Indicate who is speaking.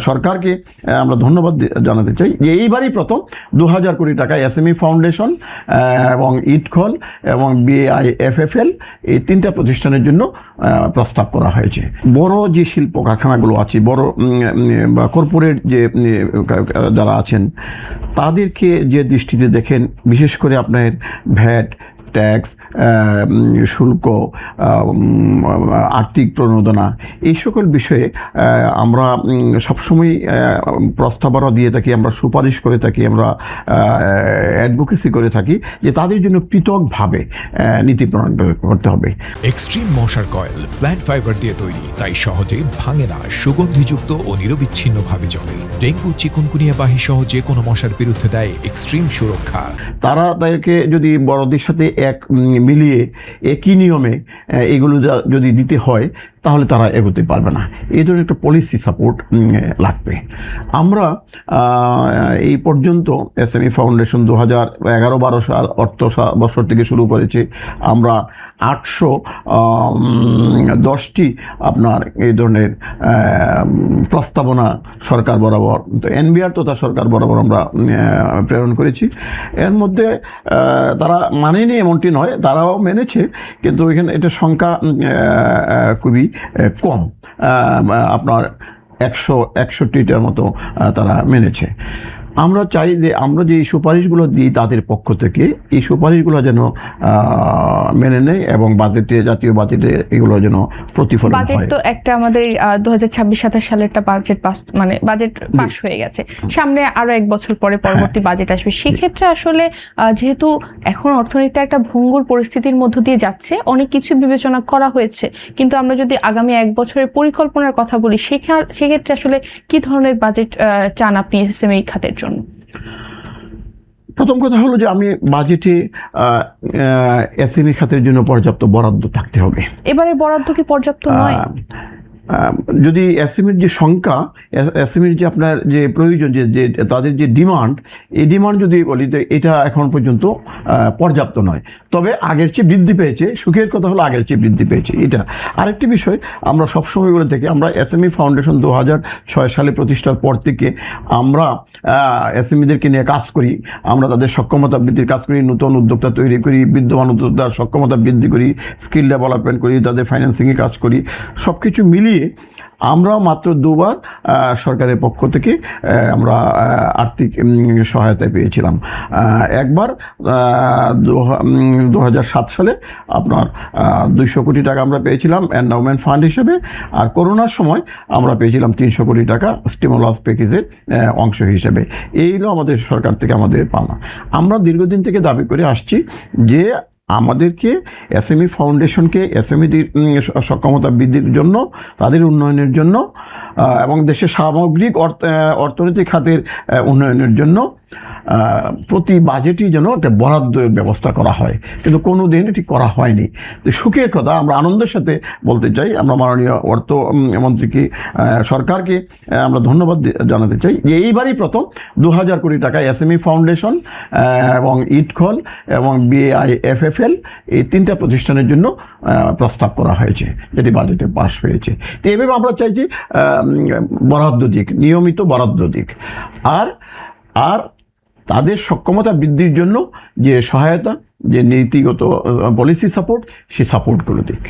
Speaker 1: সরকারকে আমরা ধন্যবাদ জানাতে চাই যে এইবারই প্রথম 2000 কোটি টাকা এসএমই ফাউন্ডেশন এবং ইটখল এবং BAIFFL এই 3টা প্রতিষ্ঠানের জন্য প্রস্তাব করা হয়েছে। বড় যে শিল্প কারখানাগুলো আছে, বড় বা কর্পোরেট যে যারা আছেন, তাদেরকে যে দৃষ্টিতে দেখেন, বিশেষ করে আপনার ভ্যাট, ট্যাক্স, শুল্ক, আর্থিক প্রণোদনা, এই সকল বিষয়ে আমরা সবসময় প্রস্তাবনা দিয়ে থাকি, আমরা সুপারিশ করে থাকি, আমরা অ্যাডভোকেসি করে থাকি যে তাদের জন্য পৃথকভাবে নীতি প্রণয়ন করতে হবে।
Speaker 2: এক্সট্রিম মশার কয়েল প্ল্যান্ট ফাইবার দিয়ে তৈরি, তাই সহজে ভাঙে না, সুগন্ধিযুক্ত ও নিরবিচ্ছিন্নভাবে জ্বলে। ডেঙ্গু, চিকুনগুনিয়া বাহি সহ যে কোনো মশার বিরুদ্ধে দেয় এক্সট্রিম সুরক্ষা।
Speaker 1: তারা তাদেরকে যদি বড়দের সাথে এক মিলিয়ে একই নিয়মে এগুলো যদি দিতে হয়, তাহলে তারা এগোতে পারবে না। এই ধরনের একটা পলিসি সাপোর্ট লাগবে। আমরা এই পর্যন্ত এসএমই ফাউন্ডেশন 2011-12 সাল অর্থ বছর থেকে শুরু করেছে। আমরা 810টি আপনার এই ধরনের প্রস্তাবনা সরকার বরাবর, তো এনবিআর তথা সরকার বরাবর আমরা প্রেরণ করেছি। এর মধ্যে তারা মানেনি এমনটি নয়, তারাও মেনেছে, কিন্তু এখানে এটা সংখ্যা খুবই কম। আপনার 161টার মতো তারা মেনেছে। আমরা চাই যে আমরা যে সুপারিশগুলো দিই তাদের পক্ষ থেকে, এই সুপারিশগুলো যেন মেনে নেয় এবং বাজেটে, জাতীয় বাজেটে এগুলো যেন প্রতিফলন হয়।
Speaker 3: বাজেট তো একটা আমাদের 2026-27 সালে একটা বাজেট পাস, মানে বাজেট পাস হয়ে গেছে, সামনে আরো 1 বছর পরে পরবর্তী বাজেট আসবে। সেক্ষেত্রে আসলে যেহেতু এখন অর্থনীতি একটা ভঙ্গুর পরিস্থিতির মধ্য দিয়ে যাচ্ছে, অনেক কিছু বিবেচনা করা হয়েছে, কিন্তু আমরা যদি আগামী 1 বছরের পরিকল্পনার কথা বলি, সেক্ষেত্রে আসলে কি ধরনের বাজেট চান আপনি এসএমই খাতের জন্য?
Speaker 1: প্রথম কথা হলো যে আমি বাজেটে এসএমই খাতের জন্য পর্যাপ্ত বরাদ্দ থাকতে হবে।
Speaker 3: এবারে বরাদ্দ কি পর্যাপ্ত নয়?
Speaker 1: যদি এসএমইর যে সংখ্যা, এসএমইর যে আপনার যে প্রয়োজন, যে তাদের যে ডিমান্ড, এই ডিমান্ড যদি বলি তো এটা এখন পর্যন্ত পর্যাপ্ত নয়, তবে আগের চেয়ে বৃদ্ধি পেয়েছে। সুখের কথা হলো আগের চেয়ে বৃদ্ধি পেয়েছে। এটা আরেকটি বিষয়, আমরা সবসময় বলে থাকি, আমরা এসএমই ফাউন্ডেশন 2006 সালে প্রতিষ্ঠার পর থেকে আমরা এসএমইদেরকে নিয়ে কাজ করি, আমরা তাদের সক্ষমতা বৃদ্ধির কাজ করি, নতুন উদ্যোক্তা তৈরি করি, বিদ্যমান উদ্যোক্তার সক্ষমতা বৃদ্ধি করি, স্কিল ডেভেলপমেন্ট করি, তাদের ফাইন্যান্সিংয়ে কাজ করি। সব কিছু মিলিয়ে আমরা মাত্র 2বার সরকারের পক্ষ থেকে আমরা আর্থিক সহায়তা পেয়েছিলাম। একবার 2007 সালে আপনার 200 কোটি টাকা আমরা পেয়েছিলাম এন্ডাউমেন্ট ফান্ড হিসেবে, আর করোনার সময় আমরা পেয়েছিলাম 300 কোটি টাকা স্টিমুলাস প্যাকেজের অংশ হিসেবে। এই হলো আমাদের সরকার থেকে আমাদের পাওনা। আমরা দীর্ঘদিন থেকে দাবি করে আসছি যে আমাদেরকে এসএমই ফাউন্ডেশনকে এসএমইদের সক্ষমতা বৃদ্ধির জন্য, তাদের উন্নয়নের জন্য এবং দেশের সামগ্রিক অর্থনৈতিক খাতের উন্নয়নের জন্য প্রতি বাজেটই যেন একটা বরাদ্দের ব্যবস্থা করা হয়, কিন্তু কোনো দিন এটি করা হয়নি। তো সুখের কথা, আমরা আনন্দের সাথে বলতে চাই, আমরা মাননীয় অর্থমন্ত্রীকে, সরকারকে আমরা ধন্যবাদ জানাতে চাই যে এইবারই প্রথম 2000 কোটি টাকা এসএমই ফাউন্ডেশন এবং ইটখল এবং BAIFFL এই 3টা প্রতিষ্ঠানের জন্য প্রস্তাব করা হয়েছে, যেটি বাজেটে পাস হয়েছে। তো এভাবে আমরা চাই যে বরাদ্দ দিক, নিয়মিত বরাদ্দ দিক, আর তাদের সক্ষমতা বৃদ্ধির জন্য যে সহায়তা, যে নীতিগত পলিসি সাপোর্ট, সেই সাপোর্টগুলো দিক।